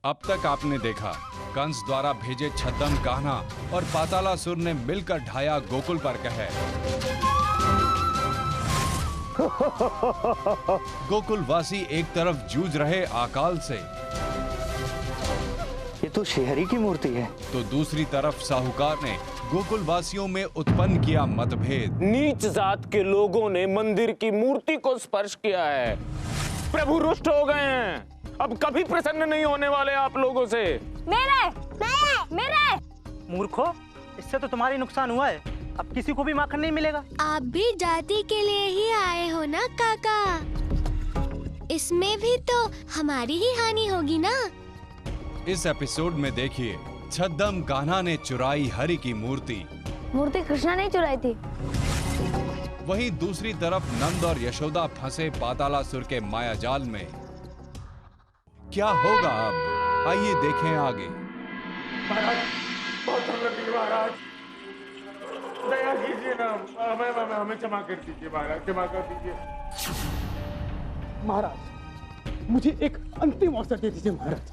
अब तक आपने देखा कंस द्वारा भेजे छद्म कान्हा और पातालासुर ने मिलकर ढाया गोकुल पर कहर। गोकुलवासी एक तरफ जूझ रहे अकाल से, ये तो श्रीहरि की मूर्ति है, तो दूसरी तरफ साहूकार ने गोकुलवासियों में उत्पन्न किया मतभेद। नीच जात के लोगों ने मंदिर की मूर्ति को स्पर्श किया है। प्रभु रुष्ट हो गए हैं, अब कभी प्रसन्न नहीं होने वाले आप लोगों से। मेरे मूर्खो, इससे तो तुम्हारी नुकसान हुआ है, अब किसी को भी माखन नहीं मिलेगा। आप भी जाति के लिए ही आए हो ना काका, इसमें भी तो हमारी ही हानि होगी ना। इस एपिसोड में देखिए, छद्म कान्हा ने चुराई हरि की मूर्ति कृष्णा ने चुराई थी। वहीं दूसरी तरफ नंद और यशोदा फंसे पातालासुर के मायाजाल में। क्या होगा अब, आइए देखें आगे। महाराज, बहुत ठंड लग रही है महाराज, दया कीजिए ना, हमें क्षमा कर दीजिए महाराज, क्षमा कर दीजिए। महाराज, मुझे एक अंतिम अवसर दे दीजिए महाराज।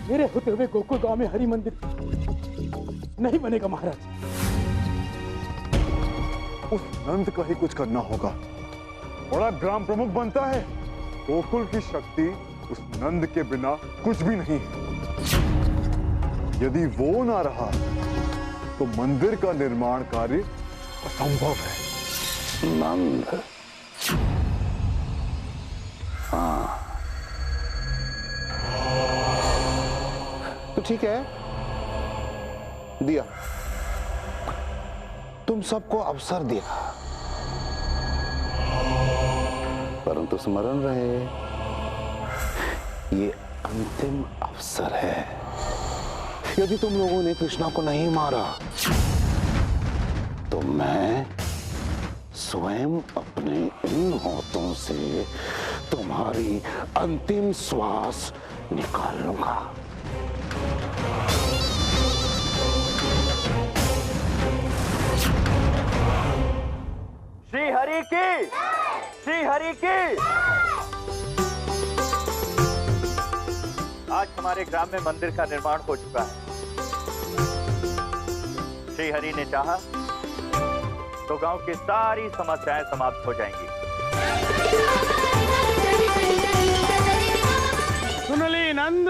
मेरे होते हुए गोकुल गांव में हरि मंदिर नहीं बनेगा महाराज। उस नंद का ही कुछ करना होगा, बड़ा ग्राम प्रमुख बनता है। गोकुल की शक्ति उस नंद के बिना कुछ भी नहीं है। यदि वो ना रहा तो मंदिर का निर्माण कार्य असंभव है। नंद, हाँ तो ठीक है, दिया, तुम सबको अवसर दिया, परंतु स्मरण रहे ये अंतिम अवसर है। यदि तुम लोगों ने कृष्णा को नहीं मारा तो मैं स्वयं अपने इन हाथों से तुम्हारी अंतिम श्वास निकाल लूंगा। श्री हरि की, श्री हरि की। आज हमारे ग्राम में मंदिर का निर्माण हो चुका है। श्री हरि ने चाहा तो गांव की सारी समस्याएं समाप्त हो जाएंगी। सुन ली नंद,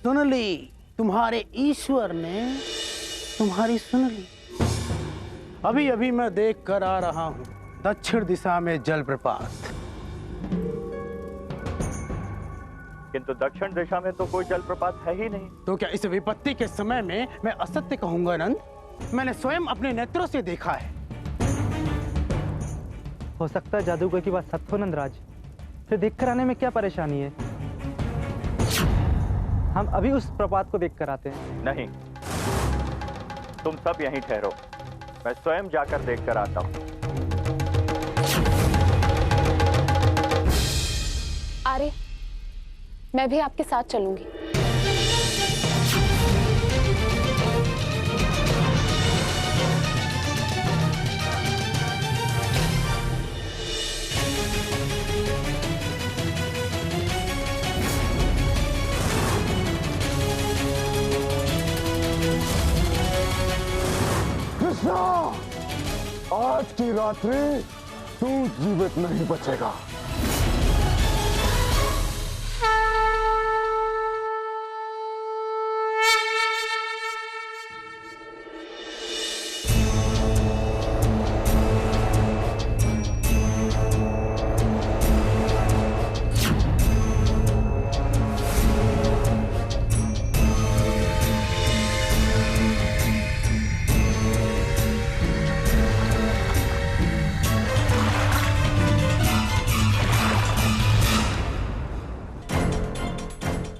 सुन ली, तुम्हारे ईश्वर ने तुम्हारी सुन ली। अभी अभी मैं देख कर आ रहा हूँ दक्षिण दिशा में जलप्रपात। किंतु दक्षिण दिशा में तो कोई जलप्रपात है ही नहीं। तो क्या इस विपत्ति के समय में मैं असत्य कहूंगा नंद? मैंने स्वयं अपने नेत्रों से देखा है। हो सकता है जादूगर की बात सत्य हो नंदराज, फिर देखकर आने में क्या परेशानी है? हम अभी उस प्रपात को देखकर आते हैं। नहीं, तुम सब यहीं ठहरो, मैं स्वयं जाकर देखकर आता हूं। आर्य, मैं भी आपके साथ चलूंगी। कृष्णा, आज की रात्रि तू जीवित नहीं बचेगा।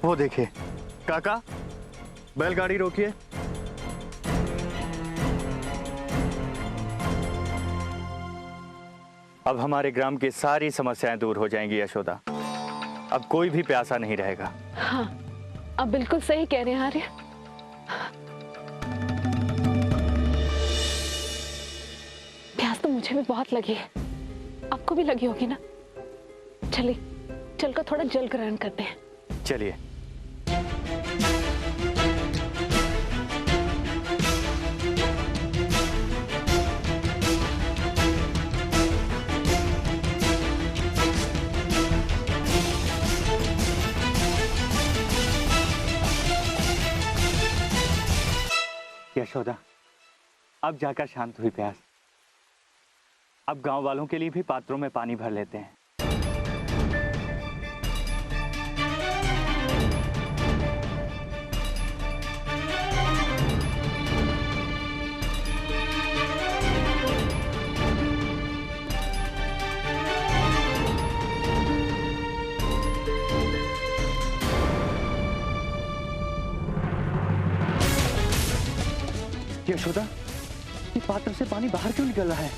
वो देखिए काका, बैलगाड़ी रोकिए। अब हमारे ग्राम की सारी समस्याएं दूर हो जाएंगी यशोदा। अब कोई भी प्यासा नहीं रहेगा। हाँ, अब बिल्कुल सही कह रहे हैं आर्य। प्यास तो मुझे भी बहुत लगी है, आपको भी लगी होगी ना? चलिए, चलकर थोड़ा जल ग्रहण करते हैं। चलिए। यशोदा, अब जाकर शांत हुई प्यास। अब गांव वालों के लिए भी पात्रों में पानी भर लेते हैं। यशोदा, ये पात्र से पानी बाहर क्यों निकल रहा है?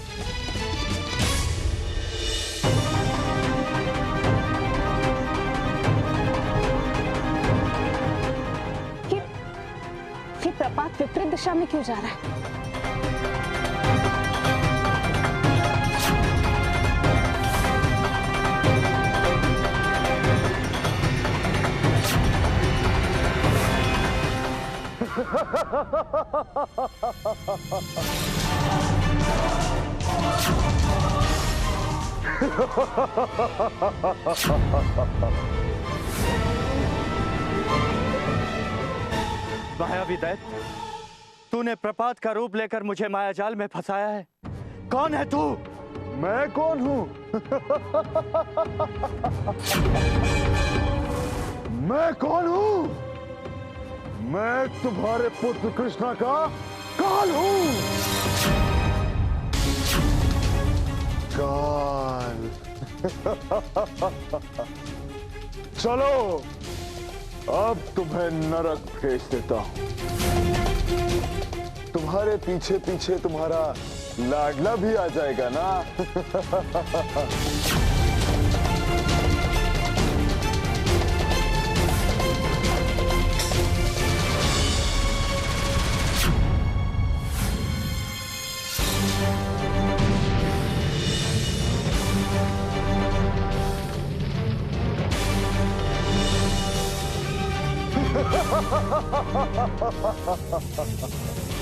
ये प्रपात विपरीत दिशा में क्यों जा रहा है? मायावी दैत्य, तूने प्रपात का रूप लेकर मुझे मायाजाल में फंसाया है। कौन है तू? मैं कौन हूं? मैं कौन हूं? मैं तुम्हारे पुत्र कृष्णा का काल हूं। काल। चलो, अब तुम्हें नरक भेज देता हूं। तुम्हारे पीछे पीछे तुम्हारा लाडला भी आ जाएगा ना।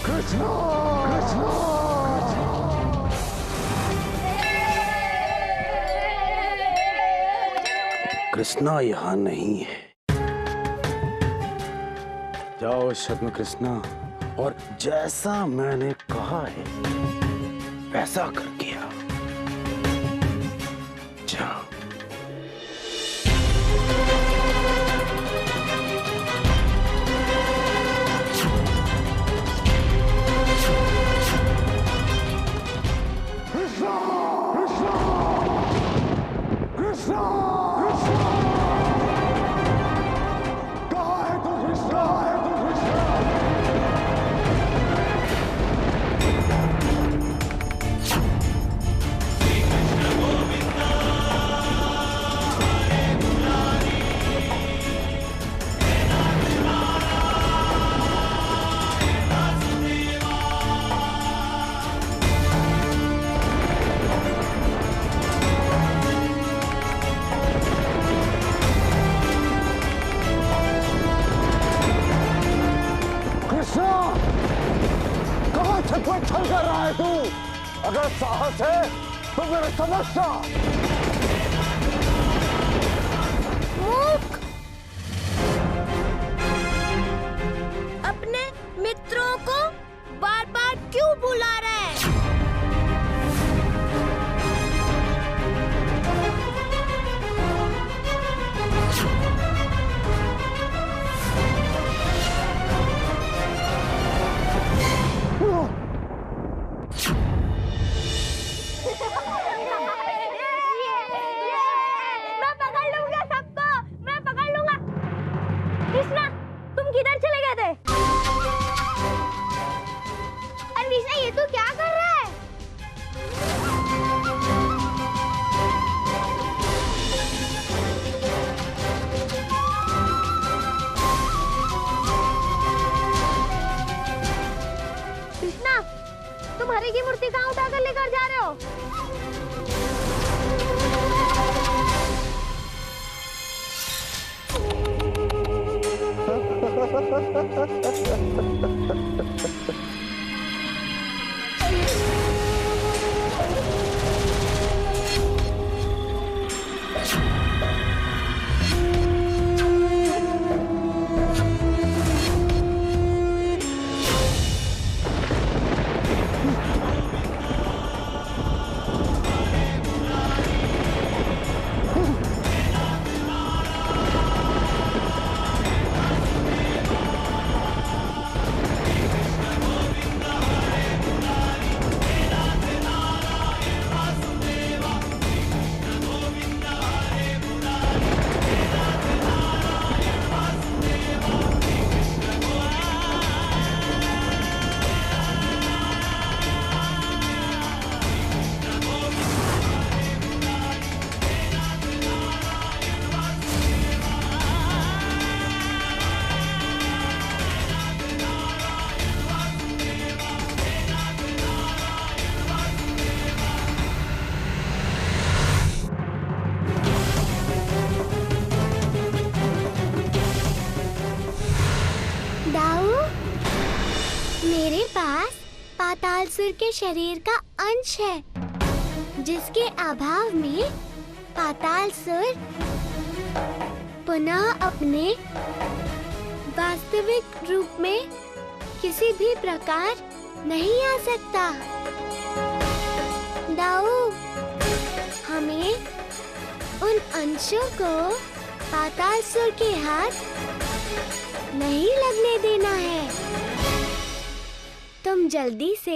कृष्णा, कृष्णा, कृष्णा यहाँ नहीं है। जाओ शत्रुघ्न कृष्णा, और जैसा मैंने कहा है वैसा कर दिया। जाओ। छल कर रहा है तू? अगर साहस है तो मेरे समझता। मूर्ख! अपने मित्रों को बार बार क्यों बुला रहा है? मैं पकड़ लूंगा सबको, मैं पकड़ लूंगा। कृष्णा, तुम किधर चले गए थे? अरे कृष्णा, ये तू क्या कर रहा है? कृष्णा, तुम हरि की मूर्ति कहाँ उठाकर लेकर जा रहे हो? पातालसुर के शरीर का अंश है, जिसके अभाव में पातालसुर पुनः अपने वास्तविक रूप में किसी भी प्रकार नहीं आ सकता। दाऊ, हमें उन अंशों को पातालसुर के हाथ नहीं लगने देना है। तुम जल्दी से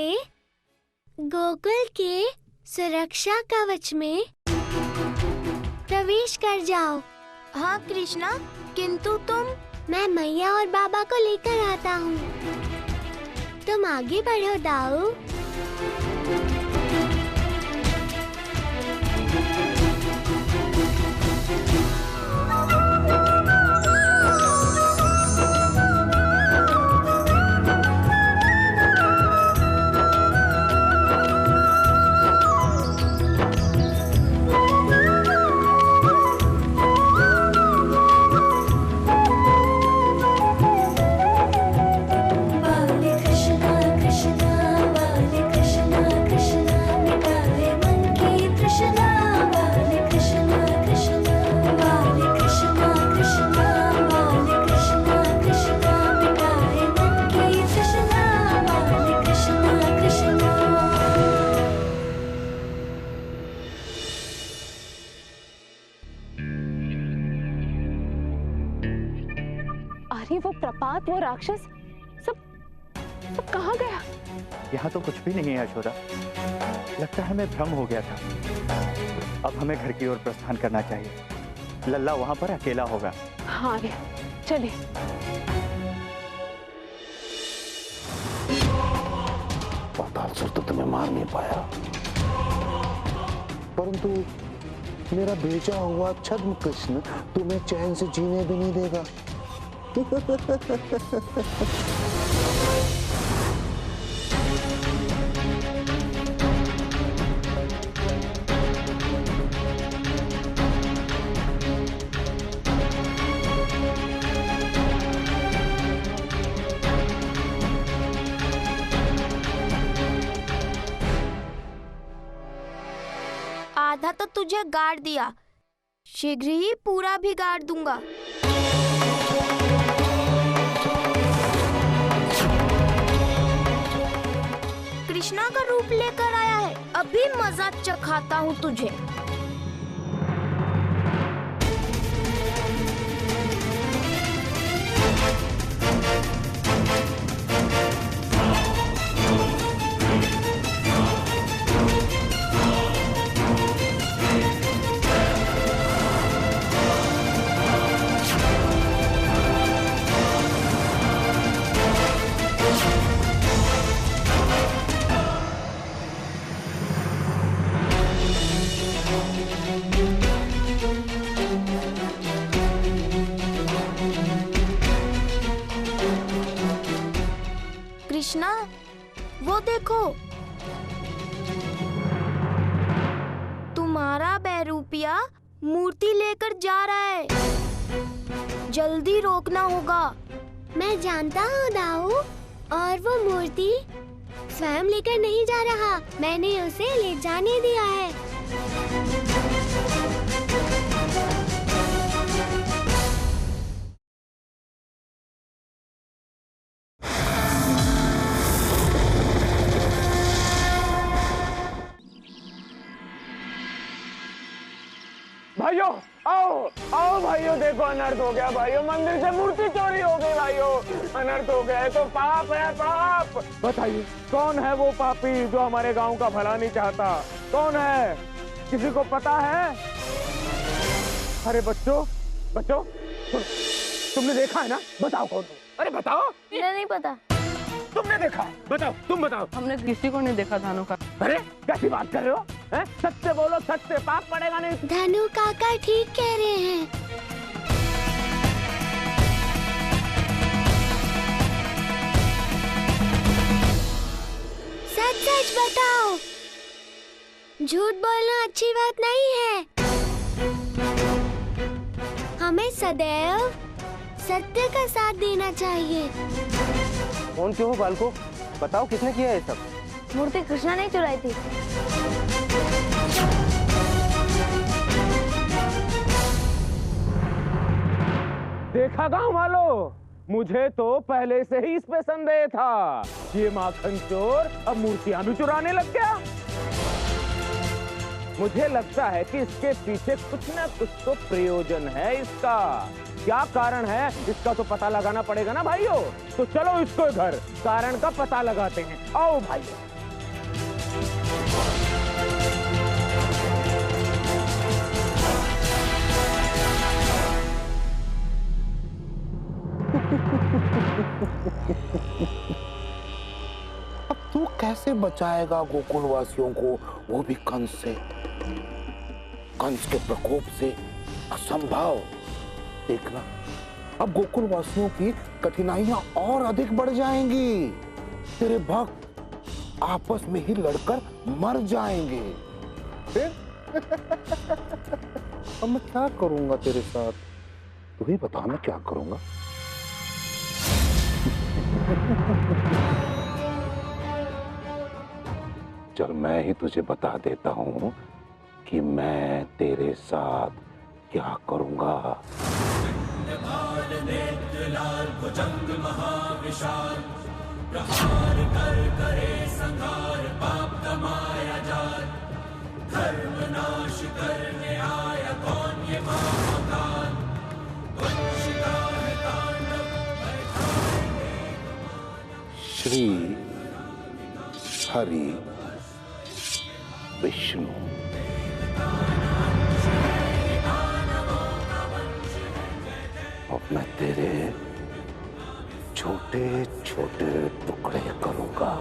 गोकुल के सुरक्षा कवच में प्रवेश कर जाओ। हाँ कृष्णा, किंतु तुम? मैं मैया और बाबा को लेकर आता हूँ। तुम आगे बढ़ो दाऊ। अरे वो प्रपात, वो राक्षस, सब कहाँ गया? यहाँ तो कुछ भी नहीं है यशोदा। लगता है मैं भ्रम हो गया था। अब हमें घर की ओर प्रस्थान करना चाहिए। लल्ला वहाँ पर अकेला होगा। हाँ रे, चलिए। पातालसुर तो तुम्हें मार नहीं पाया, परंतु मेरा भेजा हुआ छद्म कृष्ण तुम्हें चैन से जीने भी नहीं देगा। आधा तो तुझे गाड़ दिया, शीघ्र ही पूरा भी गाड़ दूंगा। कृष्णा का रूप लेकर आया है, अभी मजा चखाता हूँ तुझे। कृष्णा, वो देखो, तुम्हारा बहरूपिया मूर्ति लेकर जा रहा है। जल्दी रोकना होगा। मैं जानता हूँ दाऊ, और वो मूर्ति स्वयं लेकर नहीं जा रहा, मैंने उसे ले जाने दिया है। भाइयों, आओ आओ भाइयों, देखो अनर्थ हो गया भाइयों, मंदिर से मूर्ति चोरी हो गई भाइयों, अनर्थ हो गया है। तो पाप है, पाप। बताइए कौन है वो पापी जो हमारे गांव का भला नहीं चाहता? कौन है? किसी को पता है? अरे बच्चों, तुमने देखा है ना? बताओ कौन? अरे बताओ। नहीं पता। तुमने देखा? बताओ, तुम बताओ। हमने किसी को नहीं देखा धनु का। अरे कैसी बात कर रहे हो? सत्य बोलो, सत्य, पाप पड़ेगा नहीं। धनु काका ठीक कह रहे हैं। सच सच बताओ, झूठ बोलना अच्छी बात नहीं है। हमें सदैव सत्य का साथ देना चाहिए। कौन क्यों हो बालको? बताओ किसने किया है सब? मूर्ति कृष्णा ने चुराई थी। देखा गांव वालों, मुझे तो पहले से ही इस पे संदेह था। ये माखन चोर अब मूर्तियां भी चुराने लग गया। मुझे लगता है कि इसके पीछे कुछ ना कुछ तो प्रयोजन है इसका। क्या कारण है इसका तो पता लगाना पड़ेगा ना भाइयों। तो चलो इसको घर कारण का पता लगाते हैं। आओ भाइयों। अब तू कैसे बचाएगा गोकुल वासियों को, वो भी कंस से? कंस के प्रकोप से असंभव। देखना, अब गोकुल वासियों की कठिनाइयां और अधिक बढ़ जाएंगी। तेरे भक्त आपस में ही लड़कर मर जाएंगे। फिर अब मैं क्या करूंगा तेरे साथ? तू ही बता, मैं क्या करूंगा? चल मैं ही तुझे बता देता हूं कि मैं तेरे साथ क्या करूंगा। श्री हरि विष्णु। अब मैं तेरे छोटे छोटे टुकड़े करूंगा।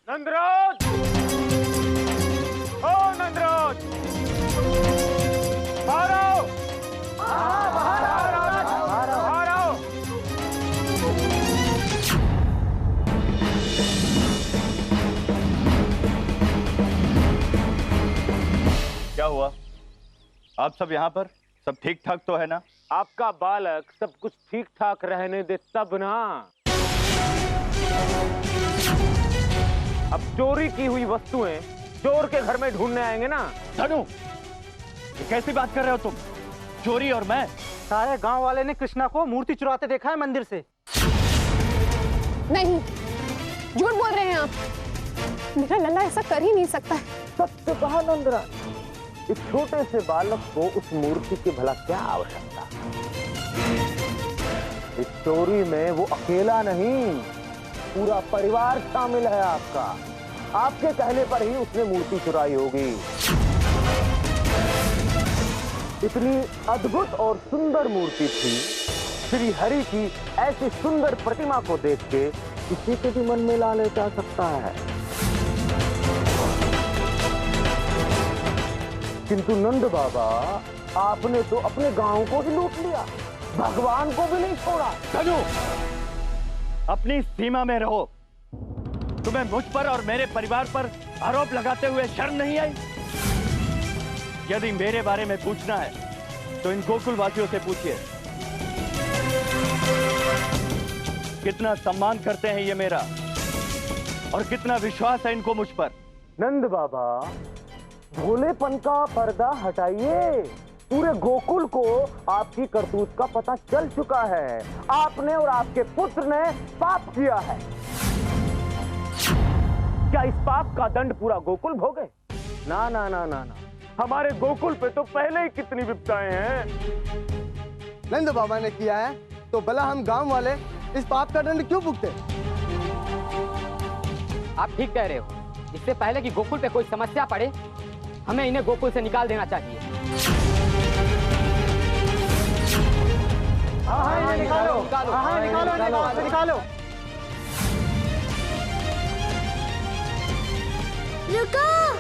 नंदराज, ओ नंदराज, बाहर आओ, बाहर आओ। क्या हुआ? आप सब यहाँ पर? सब ठीक ठाक तो है ना? आपका बालक सब कुछ ठीक ठाक रहने दे तब ना। अब चोरी की हुई वस्तुएं चोर के घर में ढूंढने आएंगे ना। धनु, ये कैसी बात कर रहे हो तुम? चोरी और मैं? सारे गांव वाले ने कृष्णा को मूर्ति चुराते देखा है मंदिर से। नहीं, झूठ बोल रहे हैं आप। मेरा लल्ला ऐसा कर ही नहीं सकता है। सत्य कहा नंदराज। इस छोटे से बालक को उस मूर्ति की भला क्या आवश्यकता? इस चोरी में वो अकेला नहीं, पूरा परिवार शामिल है आपका। आपके कहने पर ही उसने मूर्ति चुराई होगी। इतनी अद्भुत और सुंदर मूर्ति थी। श्री हरि की ऐसी सुंदर प्रतिमा को देख के किसी के भी मन में लालच आ सकता है। किंतु नंद बाबा, आपने तो अपने गांव को ही लूट लिया, भगवान को भी नहीं छोड़ा। धनु, अपनी सीमा में रहो। तुम्हें मुझ पर और मेरे परिवार पर आरोप लगाते हुए शर्म नहीं आई? यदि मेरे बारे में पूछना है तो इन गोकुल वासियों से पूछिए। कितना सम्मान करते हैं ये मेरा, और कितना विश्वास है इनको मुझ पर। नंद बाबा, भोलेपन का पर्दा हटाइए। पूरे गोकुल को आपकी करतूत का पता चल चुका है। आपने और आपके पुत्र ने पाप किया है। क्या इस पाप का दंड पूरा गोकुल भोगे? ना ना ना ना ना, हमारे गोकुल पे तो पहले ही कितनी विपदाएं हैं। नंद बाबा ने किया है तो भला हम गांव वाले इस पाप का दंड क्यों भुगते? आप ठीक कह रहे हो। इससे पहले कि गोकुल पे कोई समस्या पड़े, हमें इन्हें गोकुल से निकाल देना चाहिए। निकालो, निकालो। रुको।